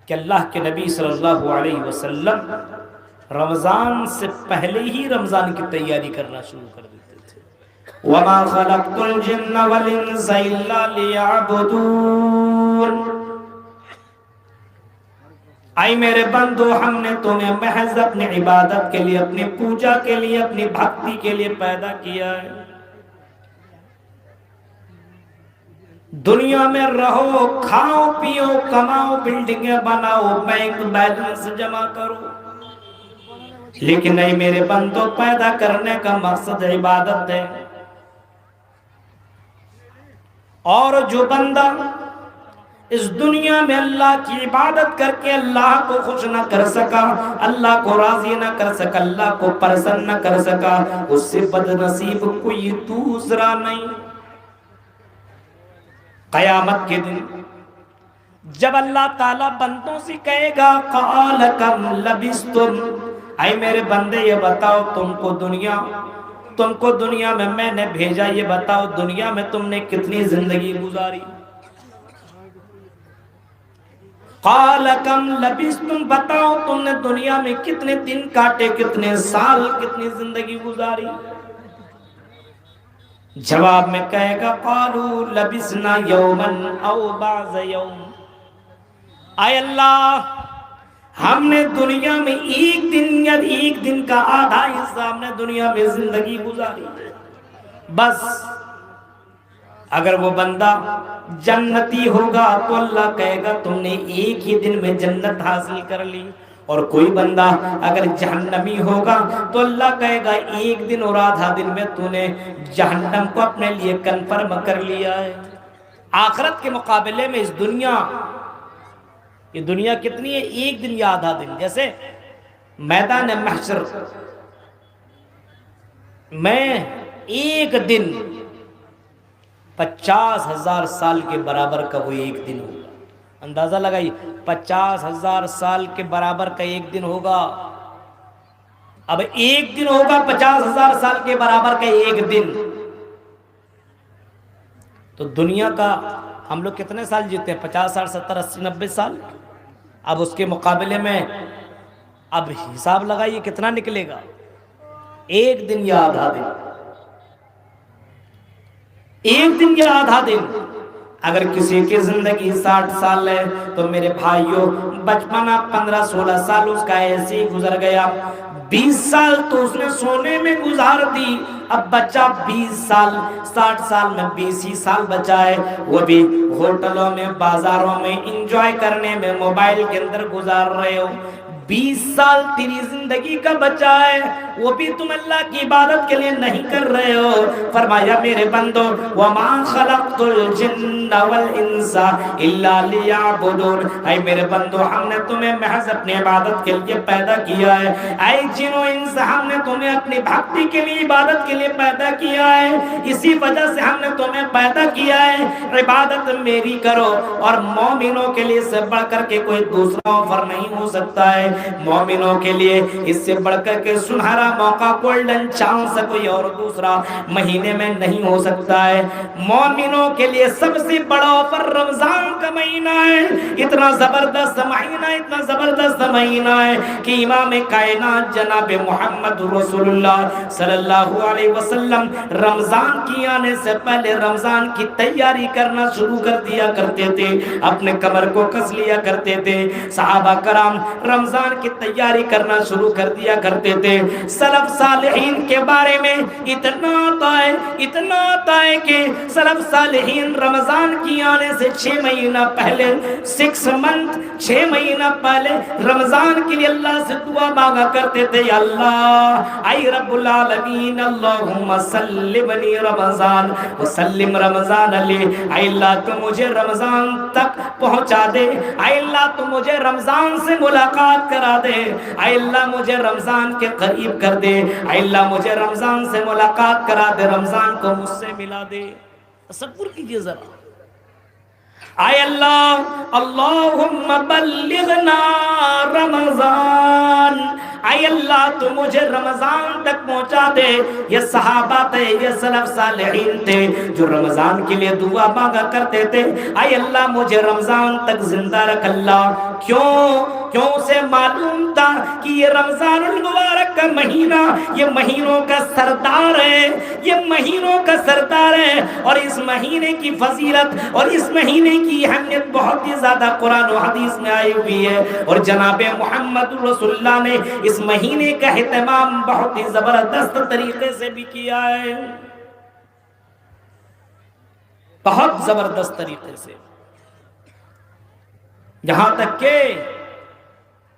کہ اللہ کے نبی صلی اللہ علیہ وسلم رمضان سے پہلے ہی رمضان کی تیاری کرنا شروع کر دیتے تھے. وَمَا خَلَقْتُ الْجِنَّ وَالْإِنسَ إِلَّا لِيَعْبُدُونَ. اے میرے بندو، ہم نے تمہیں محض اپنی عبادت کے لیے، اپنی پوجا کے لیے، اپنی بھکتی کے لیے پیدا کیا ہے. دنیا میں رہو، کھاؤ پیو، کماؤ، بلڈنگیں بناؤ، بینک بیلنس جمع کرو، لیکن نہیں میرے بندو، پیدا کرنے کا مقصد عبادت ہے. اور جو بندہ اس دنیا میں اللہ کی عبادت کر کے اللہ کو خوش نہ کر سکا، اللہ کو راضی نہ کر سکا، اللہ کو پرسن نہ کر سکا، اس سے بد نصیب کوئی دوسرا نہیں. قیامت کے دن جب اللہ تعالیٰ بندوں سے کہے گا قال کم لبستم، اے میرے بندے یہ بتاؤ تم کو دنیا میں میں نے بھیجا، یہ بتاؤ دنیا میں تم نے کتنی زندگی گزاری. قال کم لبستم، بتاؤ تم نے دنیا میں کتنے دن کاٹے، کتنے سال، کتنی زندگی گزاری. جواب میں کہے گا قالوا لبسنا یوما او بعض یوم، اے اللہ ہم نے دنیا میں ایک دن یا ایک دن کا آدھا حصہ ہم نے دنیا میں زندگی گزاری بس. اگر وہ بندہ جنتی ہوگا تو اللہ کہے گا تم نے ایک ہی دن میں جنت حاصل کر لی، اور کوئی بندہ اگر جہنمی ہوگا تو اللہ کہے گا ایک دن اور آدھا دن میں تو نے جہنم کو اپنے لیے کنفرم کر لیا ہے. آخرت کے مقابلے میں اس دنیا، یہ دنیا کتنی ہے؟ ایک دن یا آدھا دن. جیسے میدان محشر میں ایک دن 50,000 سال کے برابر کا وہ ایک دن ہوگا. اندازہ لگائی، 50,000 سال کے برابر کا ایک دن ہوگا. اب ایک دن ہوگا 50,000 سال کے برابر کا ایک دن. تو دنیا کا ہم لوگ کتنے سال جیتے ہیں؟ 50 سال، 70، 80، 90 سال. اب اس کے مقابلے میں اب حساب لگائیے کتنا نکلے گا؟ ایک دن یا آدھا دن. ایک دن یا آدھا دن. اگر کسی کی زندگی 60 سال ہے تو میرے بھائیوں بچپنا 15-16 سال اس کا ایسے ہی گزر گیا. 20 سال تو اس نے سونے میں گزار دی. اب بچہ 20 سال، 60 سال میں 20 ہی سال بچا ہے، وہ بھی ہوٹلوں میں، بازاروں میں انجوائے کرنے میں، موبائل کے اندر گزار رہے ہو. 20 سال تیری زندگی کا بچہ ہے، وہ بھی تم اللہ کی عبادت کے لیے نہیں کر رہے ہو. فرمایا میرے بندو وَمَا خَلَقْتُ الْجِنَّ وَالْإِنسَ إِلَّا لِيَعْبُدُونَ، اے میرے بندو ہم نے تمہیں محض اپنی عبادت کے لیے پیدا کیا ہے. اے جن و انس ہم نے تمہیں اپنی بھکتی کے لیے، عبادت کے لیے پیدا کیا ہے. اسی وجہ سے ہم نے تمہیں پیدا کیا ہے. عبادت میری کرو، اور مومنوں کے لیے سے بڑھ کر کے کوئی دوسرا آفر نہیں ہو سکتا ہے. مومنوں کے لیے اس سے بڑھ کر کے سنہرا موقع، گولڈن چانس کوئی اور دوسرا مہینے میں نہیں ہو سکتا ہے. مومنوں کے لیے سب سے بڑا آفر رمضان کا مہینہ ہے. اتنا زبردست مہینہ، اتنا زبردست مہینہ ہے کہ امام کائنات جناب محمد رسول اللہ صلی اللہ علیہ وسلم رمضان کی آنے سے پہلے رمضان کی تیاری کرنا شروع کر دیا کرتے تھے. اپنے کمر کو کس لیا کرتے تھے. صحابہ کرام رمضان کی تیاری کرنا شروع کر دیا کرتے تھے. سلف صالحین کے بارے میں اتنا آتا ہے کہ سلف صالحین رمضان کی آنے سے 6 مہینہ پہلے، 6 منتھ 6 مہینہ پہلے رمضان کے لیے اللہ سے دعا مانگا کرتے تھے. اللہ اے رب العالمین اللہم سلمنی رمضان وسلم رمضان علی، اے اللہ تو مجھے رمضان تک پہنچا دے. اے اللہ تو مجھے رمضان سے ملاقات کرا دے. اے اللہ مجھے رمضان کے قریب کر دے. اے اللہ مجھے رمضان سے ملاقات کرا دے، رمضان کو مجھ سے ملا دے. تصور کیجئے ذرا. اے اللہ اللہم بلغنا رمضان، اے اللہ تو مجھے رمضان تک پہنچا دے۔ یہ صحابہ تھے، یہ سلف صالحین تھے جو رمضان کے لیے دعا مانگا کرتے تھے، اے اللہ مجھے رمضان تک زندہ رکھ اللہ۔ کیوں سے معلوم تھا کہ یہ رمضان المبارک کا مہینہ یہ مہینوں کا سردار ہے، یہ مہینوں کا سردار ہے، اور اس مہینے کی فضیلت اور اس مہینے کی اہمیت بہت ہی زیادہ قرآن و حدیث میں آئی ہوئی ہے، اور جناب محمد رسول اللہ نے اس مہینے کا اہتمام بہت ہی زبردست طریقے سے بھی کیا ہے، بہت زبردست طریقے سے، یہاں تک کہ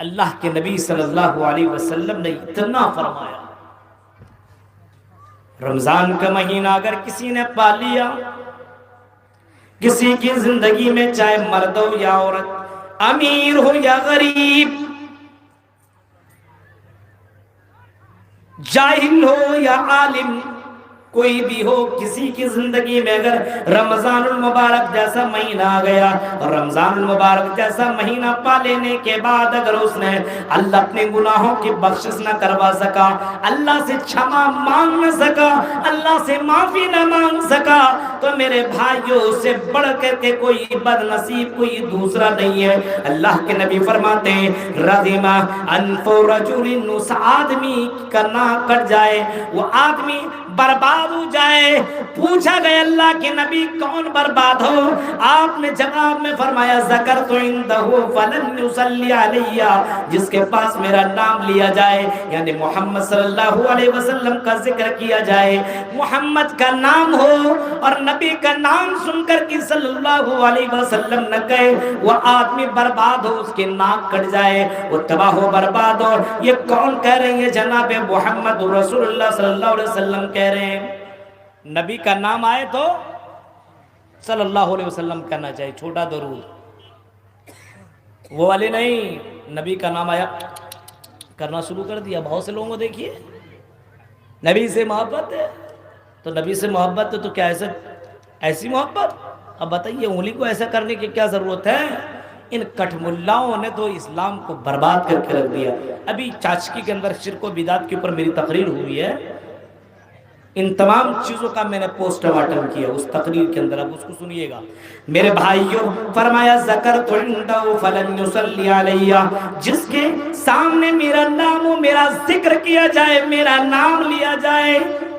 اللہ کے نبی صلی اللہ علیہ وسلم نے اتنا فرمایا، رمضان کا مہینہ اگر کسی نے پا لیا، کسی کی زندگی میں چاہے مرد ہو یا عورت، امیر ہو یا غریب، جاہل ہو یا عالم، کوئی بھی ہو، کسی کی زندگی میں اگر رمضان المبارک جیسا مہینہ آ گیا، اور رمضان المبارک جیسا مہینہ پا لینے کے بعد اگر اس نے اللہ اپنے گناہوں کی بخشش نہ کروا سکا، اللہ سے چھما مانگ نہ سکا، اللہ سے معافی نہ مانگ سکا، تو میرے بھائیوں اس سے بڑھ کر کے کوئی بد نصیب کوئی دوسرا نہیں ہے۔ اللہ کے نبی فرماتے ہیں رغم انف رجل، اس آدمی کا ناک کٹ جائے، وہ آدمی برباد ہو جائے۔ پوچھا گیا اللہ کے نبی کون برباد ہو؟ آپ نے جواب میں فرمایا ذکرت عنده فلن يصلي علی، جس کے پاس میرا نام لیا جائے، یعنی محمد صلی اللہ علیہ وسلم کا ذکر کیا جائے، محمد کا نام ہو اور نبی کا نام سن کر کے صلی اللہ علیہ وسلم نہ کہے، وہ آدمی برباد ہو، اس کے ناک کٹ جائے، وہ تباہ ہو برباد ہو۔ یہ کون کہہ رہے ہیں؟ جناب محمد رسول اللہ صلی اللہ علیہ وسلم کہہ رہے ہیں۔ نبی کا نام آئے تو صلی اللہ علیہ وسلم کرنا چاہیے، چھوٹا درود، وہ والے نہیں، نبی کا نام آیا کرنا شروع کر دیا۔ بہت سے لوگوں کو دیکھیے نبی سے محبت ہے، تو نبی سے محبت ہے تو کیا ایسی محبت؟ اب بتائیے انگلی کو ایسا کرنے کی کیا ضرورت ہے؟ ان کٹ ملاؤں نے تو اسلام کو برباد کر کے رکھ دیا۔ ابھی چاچکی کے اندر شرک و بدعت کے اوپر میری تقریر ہوئی ہے، ان تمام چیزوں کا میں نے پوسٹ مارٹم کیا اس تقریر کے اندر، اب اس کو سنیے گا میرے بھائیوں۔ فرمایا ذکرت عنده فلن يصلي علی، جس کے سامنے میرا نام و میرا ذکر کیا جائے، میرا نام لیا جائے،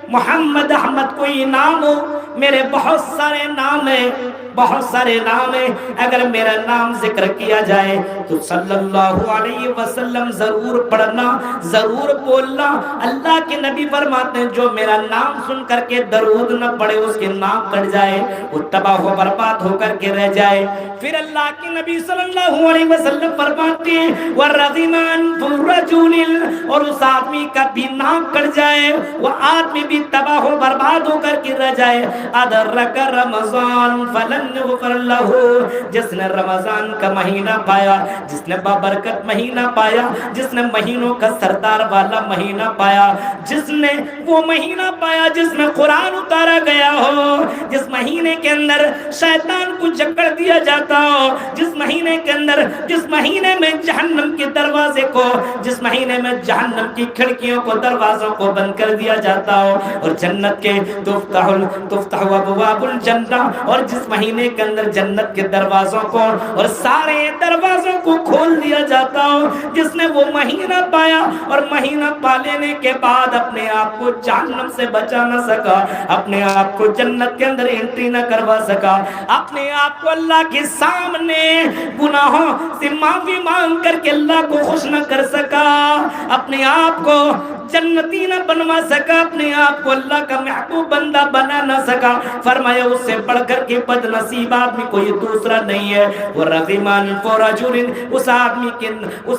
محمد احمد کوئی نام ہو، میرے بہت سارے نام ہیں، بہت سارے نام ہیں، اگر میرا نام ذکر کیا جائے تو صلی اللہ علیہ وسلم ضرور پڑھنا، ضرور بولنا۔ اللہ کے نبی فرماتے ہیں جو میرا نام سن کر کے درود نہ پڑھے اس کے نام کٹ جائے، وہ تباہ و برباد ہو کر کے رہ جائے۔ پھر اللہ کے نبی صلی اللہ علیہ وسلم فرماتے ہیں وَرَغِمَ أَنفُ الرَّجُلِ، اور اس آدمی کا بھی نام کٹ جائے، وہ آدمی بھی تباہ و برباد ہو کر کے رہ جائے۔ أَدْرَكَ رَمَضَانَ فَلَنْ يُغْفَرْ لَهُ، جس نے رمضان کا مہینہ پایا، جس نے بابرکت مہینہ پایا، جس نے مہینوں کا سردار والا مہینہ پایا، جس نے وہ مہینہ پایا جس میں قرآن اتارا گیا ہو، جس مہینے کے اندر شیطان کو جکڑ دیا جاتا ہو، جس مہینے کے اندر، جس مہینے میں جہنم کے دروازے کو، جس مہینے میں جہنم کی کھڑکیوں کو دروازوں کو بند کر دیا جاتا ہو، اور جنت کے تفتح ابواب الجنہ، اور جس مہینے کے اندر جنت کے دروازوں کو اور سارے دروازوں کو کھول دیا جاتا ہو، جس نے وہ مہینہ پایا اور مہینہ پا لینے کے بعد اپنے آپ کو جہنم سے بچا نہ سکا، اپنے آپ کو جنت کے اندر انٹری نہ کروا سکا، اپنے آپ کو اللہ کے سامنے گناہوں سے معافی مانگ کر کے اللہ کو خوش نہ کر سکا، اپنے آپ کو جنتی نہ بنوا سکا، اپنے آپ کو اللہ کا محبوب بندہ بنا نہ سکا، فرمایا اس سے بڑھ کر کے بد نصیب آدمی کوئی دوسرا نہیں ہے۔ وہ رغیمان فورجورن، اس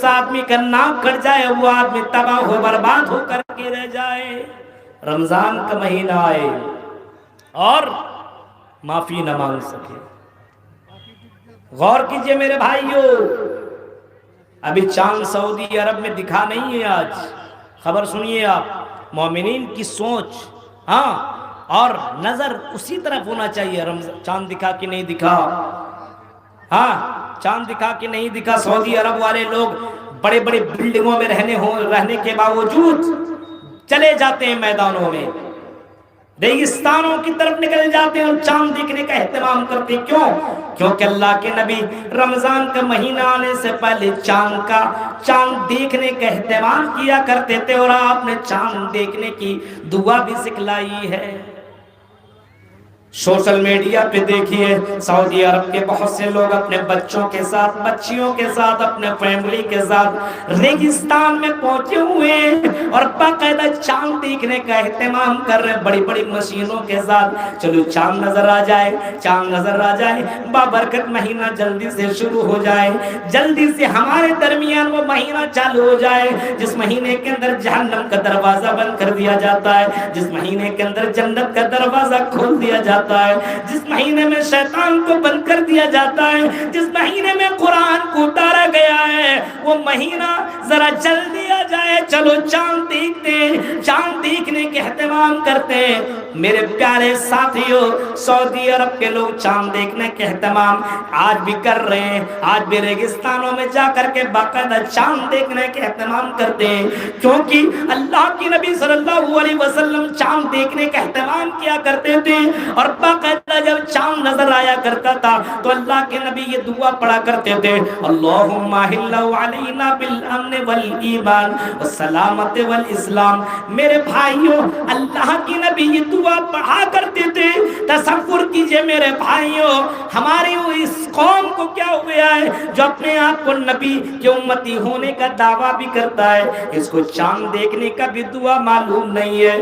آدمی کا نام کٹ جائے، وہ آدمی تباہ ہو برباد ہو کر کے رہ جائے۔ رمضان کا مہینہ آئے اور معافی نہ مانگ سکے۔ غور کیجئے میرے بھائیوں، ابھی چاند سعودی عرب میں دکھا نہیں ہے آج، خبر سنیے آپ، مومنین کی سوچ ہاں اور نظر اسی طرف ہونا چاہیے۔ چاند دکھا کہ نہیں دکھا، ہاں چاند دکھا کہ نہیں دکھا، سعودی عرب والے لوگ بڑے بڑے بلڈنگوں میں رہنے کے باوجود چلے جاتے ہیں میدانوں میں، ریگستانوں کی طرف نکل جاتے ہیں اور چاند دیکھنے کا اہتمام کرتے ہیں۔ کیوں؟ کیونکہ اللہ کے نبی رمضان کا مہینہ آنے سے پہلے چاند دیکھنے کا اہتمام کیا کرتے تھے، اور آپ نے چاند دیکھنے کی دعا بھی سکھلائی ہے۔ سوشل میڈیا پہ دیکھیے سعودی عرب کے بہت سے لوگ اپنے بچوں کے ساتھ، بچیوں کے ساتھ، اپنے فیملی کے ساتھ ریگستان میں پہنچے ہوئے ہیں اور باقاعدہ چاند دیکھنے کا اہتمام کر رہے ہیں بڑی بڑی مشینوں کے ساتھ۔ چلو چاند نظر آ جائے، چاند نظر آ جائے، بابرکت مہینہ جلدی سے شروع ہو جائے، جلدی سے ہمارے درمیان وہ مہینہ چالو ہو جائے جس مہینے کے اندر جہنم کا دروازہ بند کر دیا جاتا ہے، جس مہینے کے اندر جنت کا دروازہ کھول دیا جاتا ہے، جس مہینے میں شیطان کو بند کر دیا جاتا ہے، جس مہینے میں قرآن کو اتارا گیا ہے، وہ مہینہ ذرا جلدی آ جائے۔ چلو چاند دیکھتے ہیں، چاند دیکھنے کے اہتمام کرتے ہیں۔ میرے پیارے ساتھیوں، سعودی عرب کے لوگ چاند دیکھنے کے اہتمام آج بھی کر رہے ہیں، آج بھی ریگستانوں میں جا کر کے باقاعدہ چاند دیکھنے کے اہتمام کرتے ہیں، کیونکہ اللہ کے نبی صلی اللہ علیہ وسلم چاند دیکھنے کا اہتمام کیا کرتے تھے، اور باقاعدہ جب چاند نظر آیا کرتا تھا تو اللہ کے نبی یہ دعا پڑھا کرتے تھے، اللہم احل علینا بالامن والایمان والسلامت والاسلام۔ میرے بھائیوں، اللہ کے نبی یہ دعا پڑھا کرتے تھے۔ تصور کیجئے میرے بھائیوں، ہماری اس قوم کو کیا ہوا ہے جو اپنے آپ کو نبی کے امتی ہونے کا دعویٰ بھی کرتا ہے، اس کو چاند دیکھنے کا بھی دعا معلوم نہیں ہے۔